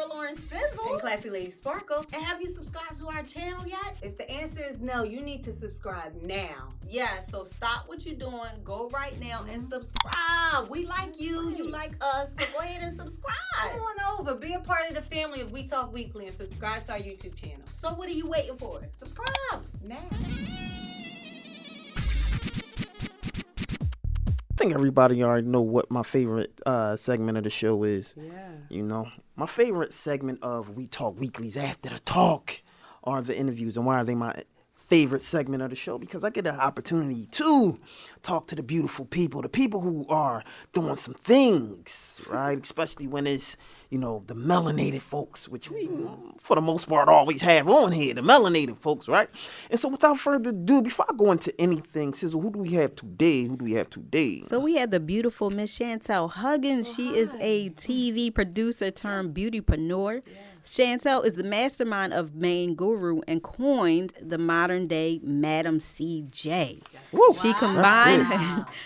Lauren Sizzle and Classy Lady Sparkle. And have you subscribed to our channel yet? If the answer is no, you need to subscribe now. Yeah, so stop what you're doing. Go right now and subscribe. We like you. You like us. So go ahead and subscribe. Come on over. Be a part of the family of We Talk Weekly and subscribe to our YouTube channel. So what are you waiting for? Subscribe now. I think everybody already know what my favorite segment of the show is. Yeah. You know, my favorite segment of We Talk Weekly's After the Talk are the interviews. And why are they my favorite segment of the show? Because I get an opportunity to talk to the beautiful people, the people who are doing some things, right? Especially when it's, you know, the melanated folks, which we, for the most part, always have on here, the melanated folks, right? And so without further ado, before I go into anything, Sizzle, who do we have today? So we had the beautiful Miss Shantell Huggins. She is a TV producer turned beautypreneur. Yeah. Shantell is the mastermind of ManeGuru and coined the modern day Madam CJ. Woo.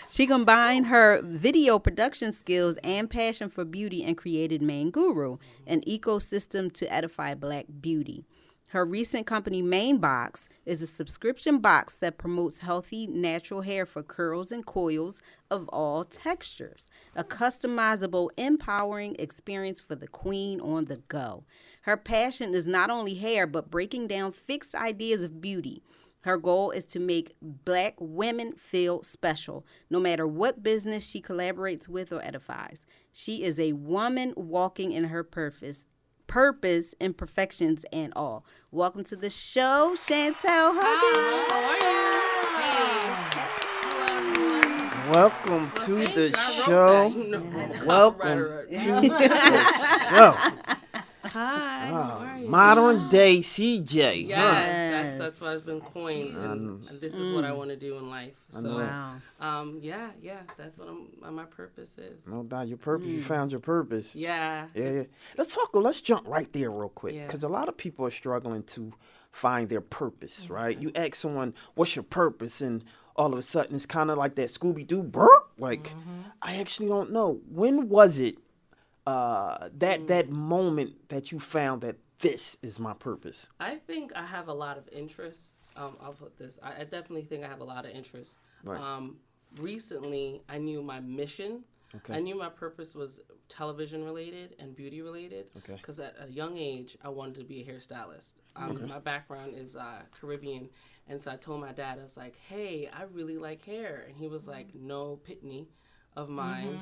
She combined her video production skills and passion for beauty and created ManeGuru, an ecosystem to edify Black beauty. Her recent company, ManeBox, is a subscription box that promotes healthy, natural hair for curls and coils of all textures. A customizable, empowering experience for the queen on the go. Her passion is not only hair, but breaking down fixed ideas of beauty. Her goal is to make Black women feel special, no matter what business she collaborates with or edifies. She is a woman walking in her purpose, imperfections, and all. Welcome to the show, Shantell Huggins. How are you? Welcome to the show. Welcome to the show. Hi, how are you? Modern day CJ. Yes, that's what has been coined, and this is what I want to do in life. So, that's what my purpose is. No doubt, your purpose. You found your purpose. Yeah. Let's jump right there real quick, because a lot of people are struggling to find their purpose, right? You ask someone, "What's your purpose?" and all of a sudden it's kind of like that Scooby-Doo burp. Like, I actually don't know. When was it? That moment that you found that this is my purpose? I think I have a lot of interests. I'll put this. I definitely think I have a lot of interests. Right. Recently, I knew my mission. Okay. I knew my purpose was television related and beauty related. Okay. Because at a young age, I wanted to be a hairstylist. My background is Caribbean, and so I told my dad, I was like, "Hey, I really like hair," and he was like, "No, pitney of mine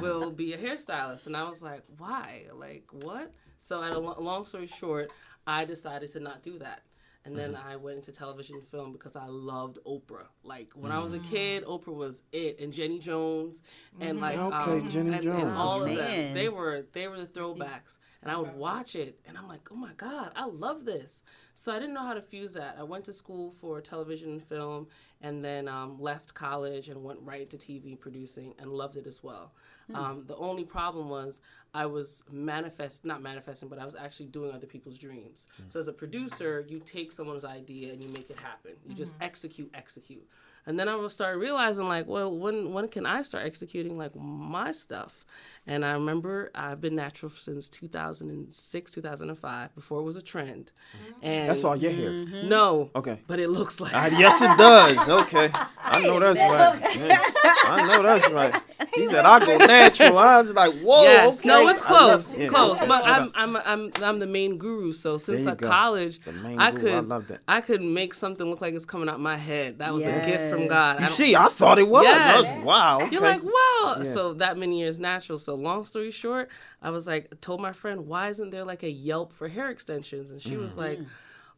will be a hairstylist." And I was like, why? Like, what? So at a long story short, I decided to not do that. And then I went into television and film because I loved Oprah. Like, when I was a kid, Oprah was it. And Jenny Jones and Jenny Jones. And all of them. They were the throwbacks. And I would watch it, and I'm like, oh my God, I love this. So I didn't know how to fuse that. I went to school for television and film, and then left college and went right into TV producing and loved it as well. The only problem was I was not manifesting, but I was actually doing other people's dreams. So as a producer, you take someone's idea and you make it happen. You just execute. And then I started realizing, like, well, when can I start executing, like, my stuff? And I remember I've been natural since 2006, 2005, before it was a trend. And That's all your hair? No. Okay. But it looks like yes, it does. Okay. I know that's right. Yeah. I know that's right. She said, I go natural. I was like, whoa, yes. okay. No, it's close. Close. Okay. But I'm the ManeGuru. So since college, I could make something look like it's coming out my head. That was a gift from God. I thought it was. Yes. Wow. Okay. You're like, wow. Yeah. So that many years natural. So long story short, I was like, told my friend, why isn't there like a Yelp for hair extensions? And she was like,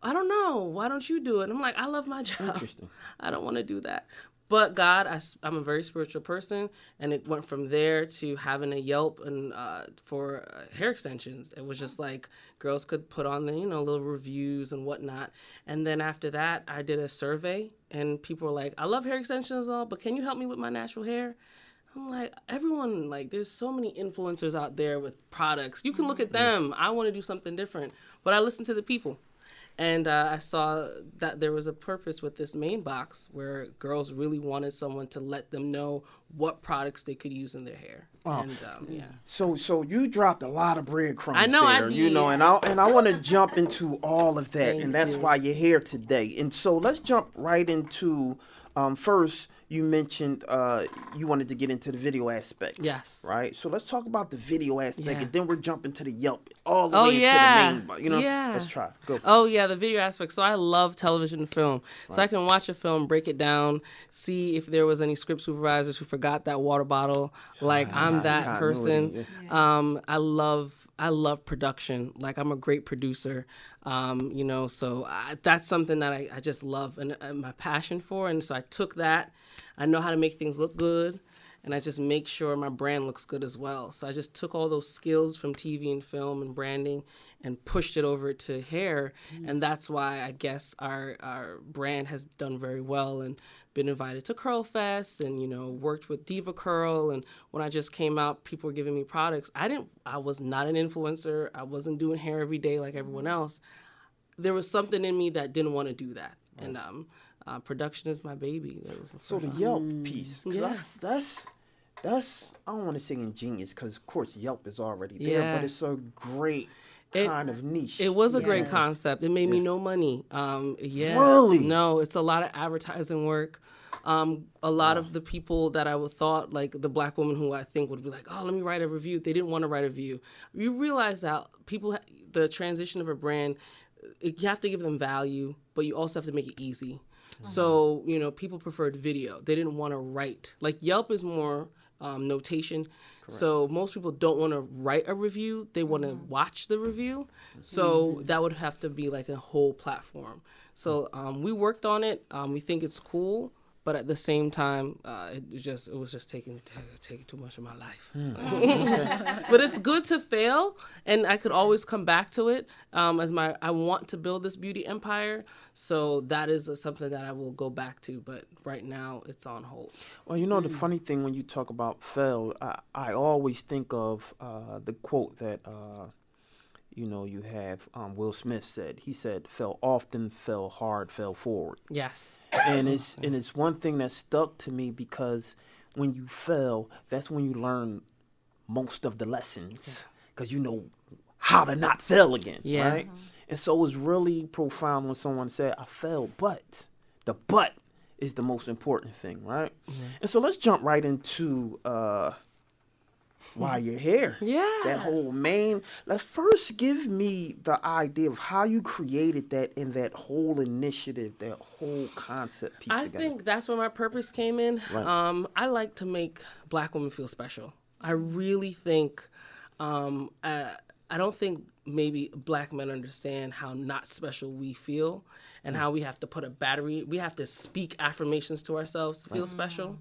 I don't know. Why don't you do it? And I'm like, I love my job. Interesting. I don't want to do that. But God, I'm a very spiritual person, and it went from there to having a Yelp and for hair extensions. It was just like girls could put on the little reviews and whatnot. And then after that, I did a survey, and people were like, "I love hair extensions, all, but can you help me with my natural hair?" I'm like, everyone, like, there's so many influencers out there with products. You can look at them. I want to do something different, but I listen to the people. And I saw that there was a purpose with this ManeBox where girls really wanted someone to let them know what products they could use in their hair. Wow. And yeah. So you dropped a lot of breadcrumbs I know, I there, did. you know, and I want to jump into all of that, Thank and that's you. why you're here today. And so let's jump right into first. You mentioned you wanted to get into the video aspect. Yes. Right. So let's talk about the video aspect, Yeah. and then we're jumping to the Yelp all the Oh, way yeah. into the main. You know. Yeah. Let's try. Go. Oh, yeah, the video aspect. So I love television and film. So I can watch a film, break it down, see if there was any script supervisors who forgot that water bottle. Like, I'm that person. Continuity, I love production. Like, I'm a great producer, you know, so that's something that I just love and my passion for. And so I took that. I know how to make things look good, and I just make sure my brand looks good as well. So I just took all those skills from TV and film and branding and pushed it over to hair. And that's why I guess our brand has done very well and been invited to Curl Fest and, you know, worked with Diva Curl. And when I just came out, people were giving me products. I was not an influencer. I wasn't doing hair every day like everyone else. There was something in me that didn't want to do that. And production is my baby. That was my So the first Yelp piece, 'cause Yeah. that's I don't want to say ingenious, because of course Yelp is already there, Yeah. but it's a great kind of niche. It was a great Yes. concept. It made me no money. Yeah. Really? No, it's a lot of advertising work. A lot of the people that I would thought, like the black woman who I think would be like, oh, let me write a review. They didn't want to write a review. You realize that people, the transition of a brand, you have to give them value, but you also have to make it easy. So, you know, people preferred video. They didn't want to write. Like Yelp is more notation. So most people don't want to write a review. They want to watch the review. So that would have to be like a whole platform. So we worked on it. We think it's cool. But at the same time, it was just taking too much of my life. But it's good to fail, and I could always come back to it. I want to build this beauty empire, so that is something that I will go back to. But right now, it's on hold. Well, you know, the funny thing when you talk about fail, I always think of the quote that, you know, you have Will Smith said. He said, "Fell often, fell hard, fell forward." Yes. And it's one thing that stuck to me, because when you fail, that's when you learn most of the lessons, because you know how to not fail again, Yeah. right? And so it was really profound when someone said, "I failed, but the but is the most important thing," right? And so let's jump right into why you're here. Yeah. That whole let's first give me the idea of how you created that and that whole initiative, that whole concept piece I together. think that's where my purpose came in. Right. I like to make black women feel special. I really think, I don't think maybe black men understand how not special we feel and how we have to put we have to speak affirmations to ourselves to feel special.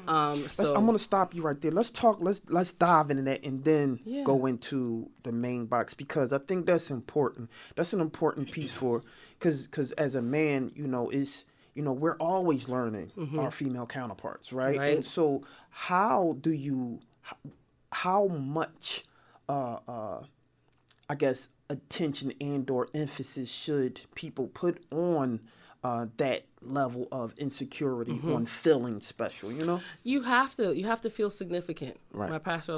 I'm gonna stop you right there. Let's dive into that and then Yeah. go into the ManeBox, because I think that's important. That's an important piece because as a man, you know, we're always learning our female counterparts, right? Right. And so how much I guess attention and or emphasis should people put on that level of insecurity on feeling special, you know? You have to feel significant. Right. My pastor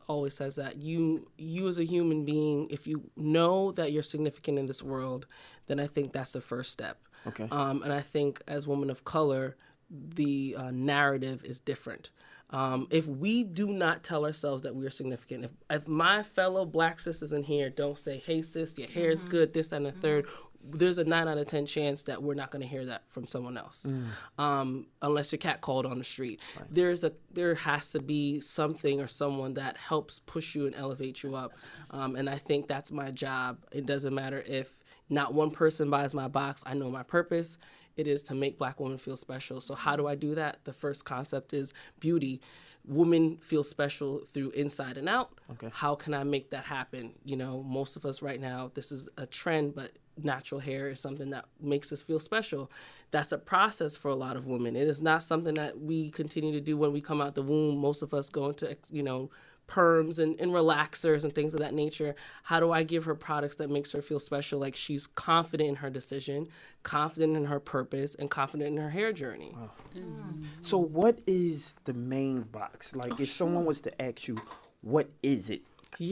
always says that you as a human being, if you know that you're significant in this world, then I think that's the first step. Okay. And I think as women of color, the narrative is different. If we do not tell ourselves that we are significant, if my fellow black sisters in here don't say, "Hey sis, your hair is good," this, that, and the third, there's a 9 out of 10 chance that we're not going to hear that from someone else, unless you're catcalled on the street. Right. There has to be something or someone that helps push you and elevate you up, and I think that's my job. It doesn't matter if not one person buys my box. I know my purpose. It is to make black women feel special. So how do I do that? The first concept is beauty. Women feel special through inside and out. Okay. How can I make that happen? You know, most of us right now, this is a trend, but natural hair is something that makes us feel special. That's a process for a lot of women. It is not something that we continue to do when we come out the womb. Most of us go into, perms and relaxers and things of that nature. How do I give her products that makes her feel special, like she's confident in her decision, confident in her purpose, and confident in her hair journey? Wow. So what is the ManeBox? Like, if someone was to ask you, what is it?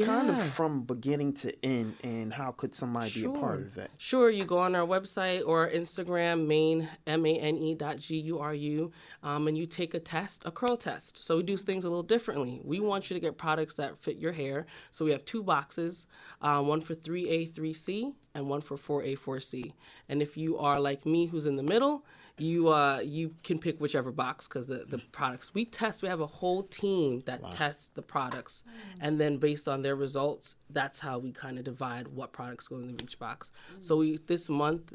Kind of from beginning to end, and how could somebody be a part of that? Sure, you go on our website or Instagram, Mane, MANE.GURU, and you take a curl test. So we do things a little differently. We want you to get products that fit your hair. So we have 2 boxes, one for 3A, 3C, and one for 4A, 4C. And if you are like me, who's in the middle, you can pick whichever box, because the products we have a whole team that tests the products, and then based on their results, that's how we kind of divide what products go into each box. So this month,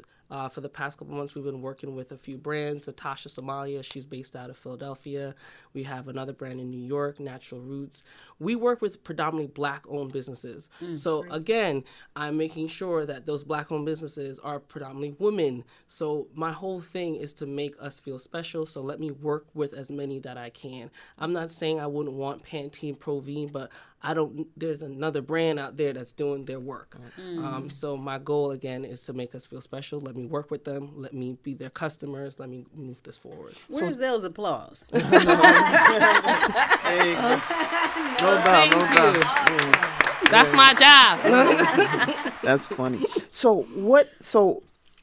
for the past couple months, we've been working with a few brands. Natasha Somalia, she's based out of Philadelphia. We have another brand in New York, Natural Roots. We work with predominantly Black-owned businesses. So again, I'm making sure that those Black-owned businesses are predominantly women. So my whole thing is to make us feel special. So let me work with as many that I can. I'm not saying I wouldn't want Pantene Provene, but there's another brand out there that's doing their work. So my goal, again, is to make us feel special. Let me work with them. Let me be their customers. Let me move this forward. Where's those applause? No doubt. That's my job. That's funny. So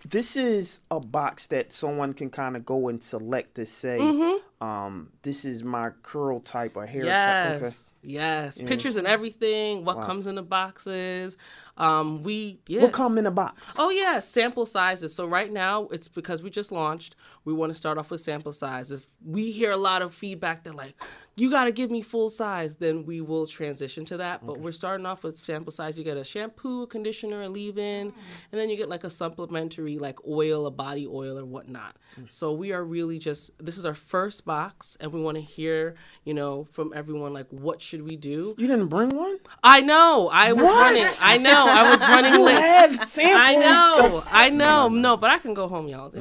this is a box that someone can kind of go and select to say, this is my curl type or hair type. Okay. Yes. Pictures and everything. What comes in the boxes. What come in a box? Oh, yeah. Sample sizes. So right now, it's because we just launched. We want to start off with sample sizes. We hear a lot of feedback that, like, you got to give me full size. Then we will transition to that. But we're starting off with sample size. You get a shampoo, a conditioner, a leave-in, and then you get like a supplementary, like oil, a body oil or whatnot. So we are really this is our first box, and we want to hear, from everyone, like, what should we do? You didn't bring one? I know. I was running. I know. I was running You late. have samples. I know. No, but I can go home, y'all.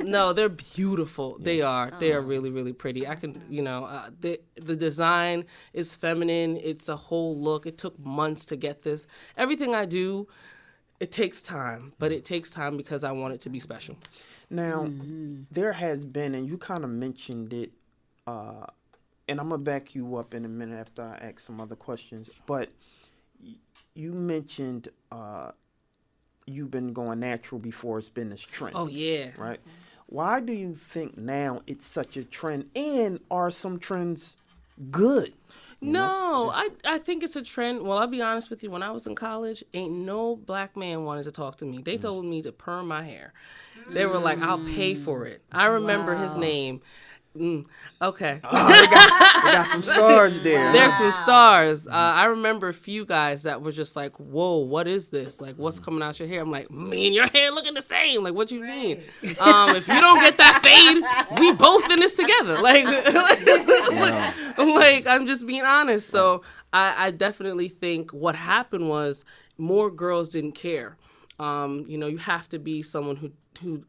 No, they're beautiful. They are. They are really, really pretty. I can, the design is feminine. It's a whole look. It took months to get this. Everything I do, it takes time, but it takes time because I want it to be special. Now, there has been, and you kind of mentioned it, and I'm going to back you up in a minute after I ask some other questions, but you mentioned you've been going natural before it's been this trend. Oh, yeah. Right? Why do you think now it's such a trend, and are some trends good? No, I think it's a trend. Well, I'll be honest with you. When I was in college, ain't no Black man wanted to talk to me. They told me to perm my hair. They were like, I'll pay for it. I remember his name. Okay. Oh, they got some stars there. There's some stars. I remember a few guys that were just like, whoa, what is this? Like, what's coming out your hair? I'm like, me and your hair looking the same. Like, what you mean? If you don't get that fade, we both in this together. Like, I'm just being honest. So I definitely think what happened was more girls didn't care. You have to be someone who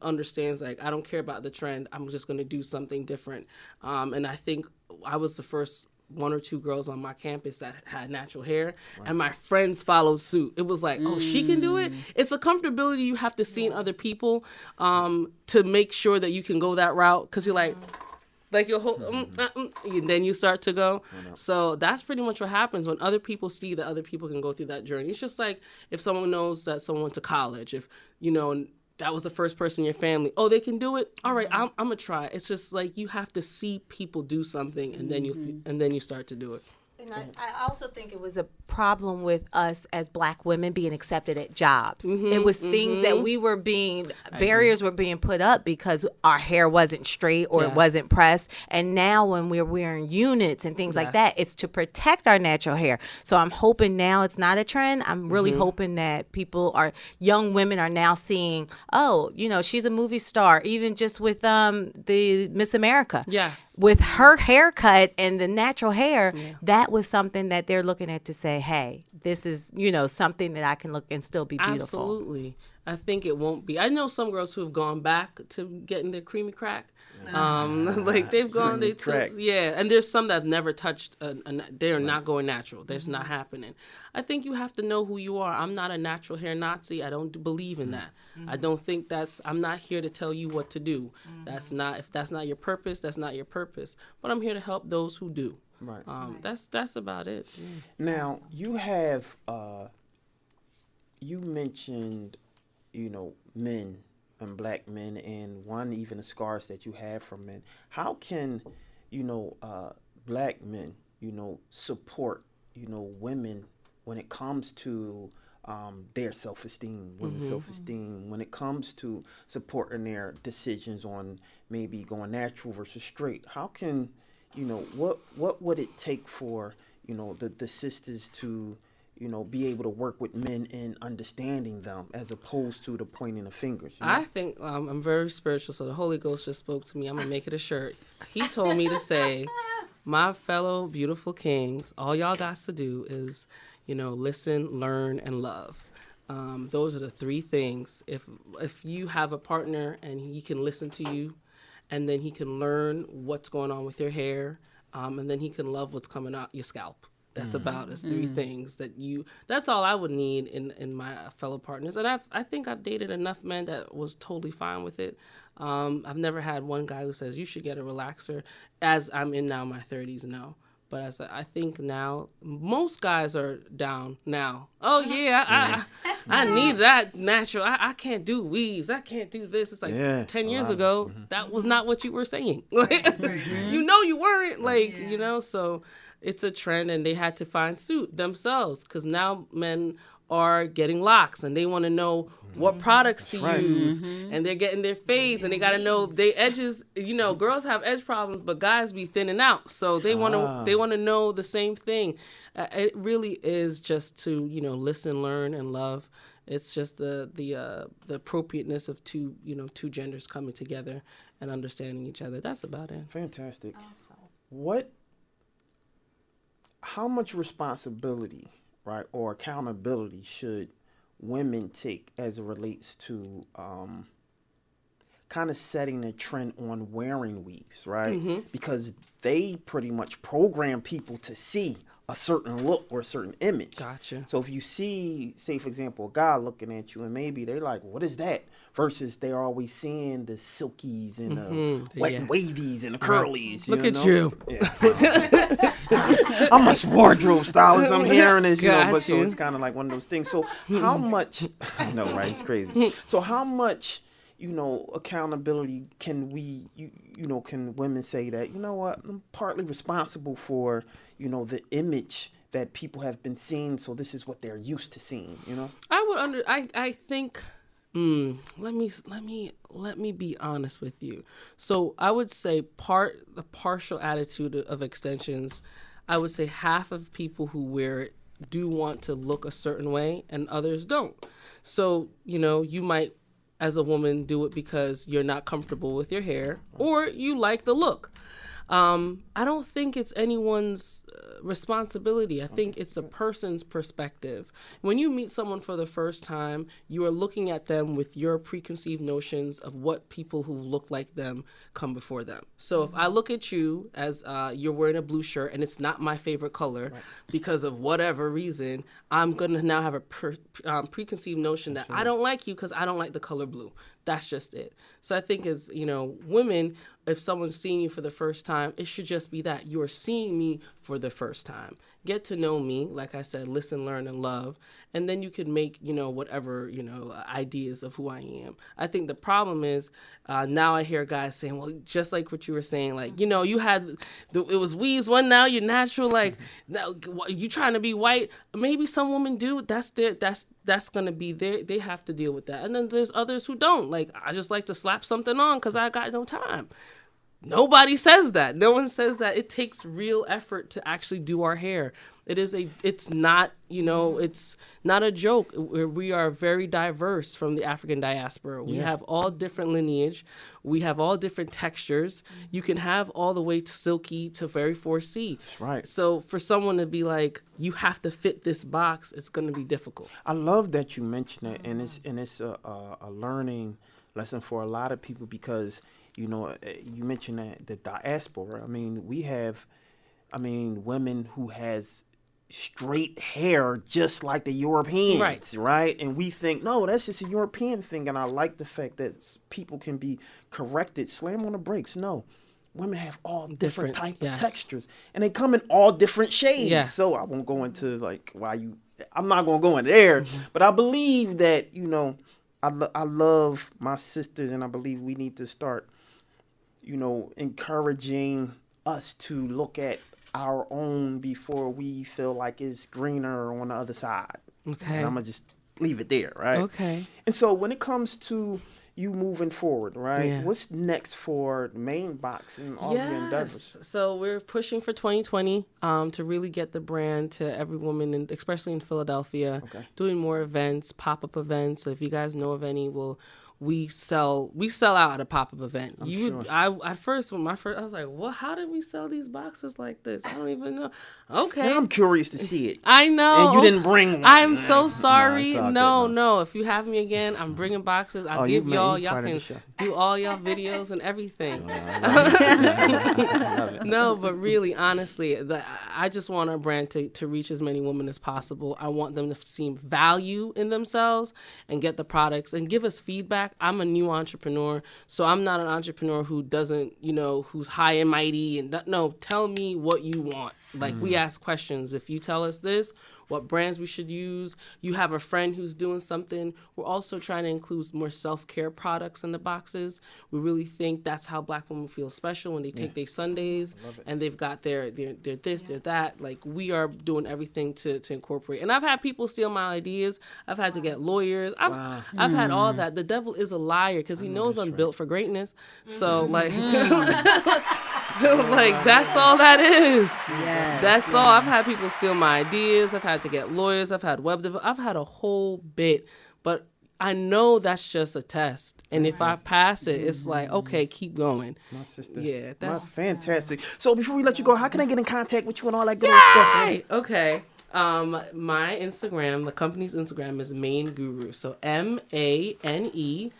understands, like, I don't care about the trend. I'm just going to do something different. And I think I was the first 1 or 2 girls on my campus that had natural hair, and my friends followed suit. It was like, oh, she can do it? It's a comfortability you have to see in other people to make sure that you can go that route, because you're like your whole, and then you start to go. So that's pretty much what happens when other people see that other people can go through that journey. It's just like if someone knows that someone went to college, if, that was the first person in your family. Oh, they can do it? All right, I'm going to try. It's just like you have to see people do something, and then you start to do it. And I also think it was a problem with us as Black women being accepted at jobs. It was things that barriers were being put up because our hair wasn't straight or it wasn't pressed. And now when we're wearing units and things like that, it's to protect our natural hair. So I'm hoping now it's not a trend. I'm really hoping that young women are now seeing, oh, she's a movie star, even just with the Miss America. Yes. With her haircut and the natural hair, that was something that they're looking at to say, hey, this is, something that I can look and still be beautiful. Absolutely. I think it won't be. I know some girls who have gone back to getting their creamy crack. Like they've gone, they took, and there's some that have never touched, they're not going natural. That's not happening. I think you have to know who you are. I'm not a natural hair Nazi. I don't believe in that. I don't think I'm not here to tell you what to do. If that's not your purpose, that's not your purpose. But I'm here to help those who do. Right. That's about it. Now, you have, you mentioned, men and black men, and even the scars that you have from men. How can, black men, support, women when it comes to their self-esteem, women's self-esteem, when it comes to supporting their decisions on maybe going natural versus straight? How can, what would it take for, the sisters to, be able to work with men in understanding them as opposed to the pointing of fingers? I think I'm very spiritual, so the Holy Ghost just spoke to me. I'm going to make it a shirt. He told me to say, my fellow beautiful kings, all y'all got to do is, listen, learn, and love. Those are the three things. If you have a partner and he can listen to you, and then he can learn what's going on with your hair, and then he can love what's coming out your scalp. That's about as three things that's all I would need in my fellow partners. And I think I've dated enough men that was totally fine with it. I've never had one guy who says you should get a relaxer. As I'm in now my 30s, no. But as I think now, most guys are down now. Oh yeah, I need that natural. I can't do weaves. I can't do this. It's like 10 years ago, that was not what you were saying. You weren't so it's a trend, and they had to find suit themselves because now men are getting locks and they want to know what products to use, and they're getting their fades, and they got to know they edges. Girls have edge problems, but guys be thinning out, so they want to know the same thing. It really is just to listen, learn, and love. It's just the appropriateness of two genders coming together and understanding each other. That's about it. Fantastic. Awesome. How much responsibility, right, or accountability should women take as it relates to kind of setting a trend on wearing weaves, right? Because they pretty much program people to see a certain look or a certain image. Gotcha. So if you see, say, for example, a guy looking at you and maybe they're like, what is that? Versus they're always seeing the silkies and the wet and wavies and the curlies. Look at you. Yeah. I'm a wardrobe stylist. I'm hearing this, but so it's kind of like one of those things. So how much, I know, right? It's crazy. So how much, accountability can we, can women say that, I'm partly responsible for, the image that people have been seeing, so this is what they're used to seeing, I think, let me be honest with you. So I would say the partial attitude of extensions, I would say half of people who wear it do want to look a certain way and others don't. So, you might, as a woman, do it because you're not comfortable with your hair or you like the look. I don't think it's anyone's responsibility. I think it's a person's perspective. When you meet someone for the first time, you are looking at them with your preconceived notions of what people who look like them come before them. So if I look at you as you're wearing a blue shirt and it's not my favorite color because of whatever reason, I'm going to now have a preconceived notion that I don't like you because I don't like the color blue. That's just it. So I think as, women, if someone's seeing you for the first time, it should just be that you're seeing me for the first time. Get to know me, like I said, listen, learn, and love. And then you can make, whatever, ideas of who I am. I think the problem is now I hear guys saying, well, just like what you were saying, like, you had, it was weaves one, now you're natural, like, now you trying to be white. Maybe some women do. That's going to be they have to deal with that. And then there's others who don't. Like, I just like to slap something on because I got no time. nobody says that. No one says that it takes real effort to actually do our hair. It's not, it's not a joke. We are very diverse from the African diaspora. We have all different lineage. We have all different textures. You can have all the way to silky to very 4C. That's right. So for someone to be like, you have to fit this box, it's going to be difficult. I love that you mentioned it, and it's a learning lesson for a lot of people because, you mentioned that the diaspora. I mean, we have, women who has straight hair just like the Europeans, right? And we think, no, that's just a European thing. And I like the fact that people can be corrected. Slam on the brakes. No, women have all different type of textures, and they come in all different shades. Yes. So I won't go into I'm not gonna go in there, but I believe that I love my sisters, and I believe we need to start, encouraging us to look at our own before we feel like it's greener on the other side. Okay. And I'm going to just leave it there, right? Okay. And so when it comes to you moving forward, right? Yeah. What's next for ManeBox and all your endeavors? So we're pushing for 2020 to really get the brand to every woman, especially in Philadelphia. Okay. Doing more events, pop-up events. So if you guys know of any, we sell out at a pop-up event. I was like, well, how did we sell these boxes like this? I don't even know. Okay. Now I'm curious to see it. I know. And you didn't bring one. I'm so sorry. Nah, No. If you have me again, I'm bringing boxes. I'll give y'all can do all y'all videos and everything. No, but really, honestly, I just want our brand to reach as many women as possible. I want them to see value in themselves and get the products and give us feedback. I'm a new entrepreneur, so I'm not an entrepreneur who doesn't, who's high and mighty. And no, tell me what you want. Like, we ask questions. If you tell us this, what brands we should use, you have a friend who's doing something. We're also trying to include more self-care products in the boxes. We really think that's how Black women feel special when they take their Sundays and they've got their this, their that. Like, we are doing everything to incorporate. And I've had people steal my ideas. I've had to get lawyers. I've had all that. The devil is a liar because he knows I'm built for greatness. So, like... like, that's all that is. Yes, that's all. I've had people steal my ideas. I've had to get lawyers. I've had I've had a whole bit. But I know that's just a test. And if I pass it, it's like, okay, keep going. My sister. Yeah, that's fantastic. So before we let you go, how can I get in contact with you and all that good old stuff? Right? Okay. My Instagram, the company's Instagram is ManeGuru. So ManeGuru.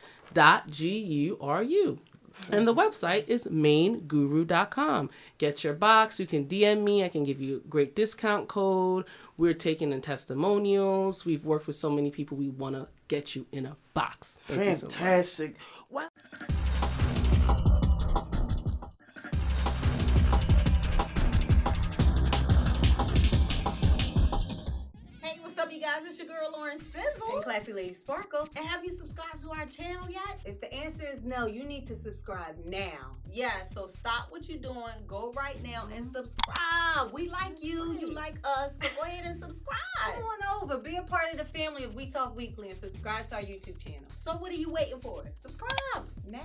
And the website is ManeGuru.com. Get your box. You can DM me. I can give you a great discount code. We're taking in testimonials. We've worked with so many people. We want to get you in a box. Fantastic. What? You guys, it's your girl Lauren Sizzle And Classy Lady Sparkle. And have you subscribed to our channel yet? If the answer is no, you need to subscribe now. Yeah, so stop what you're doing. Go right now and subscribe. We like you. You like us. So go ahead and subscribe. Come on over. Be a part of the family of We Talk Weekly and subscribe to our YouTube channel. So what are you waiting for? Subscribe now.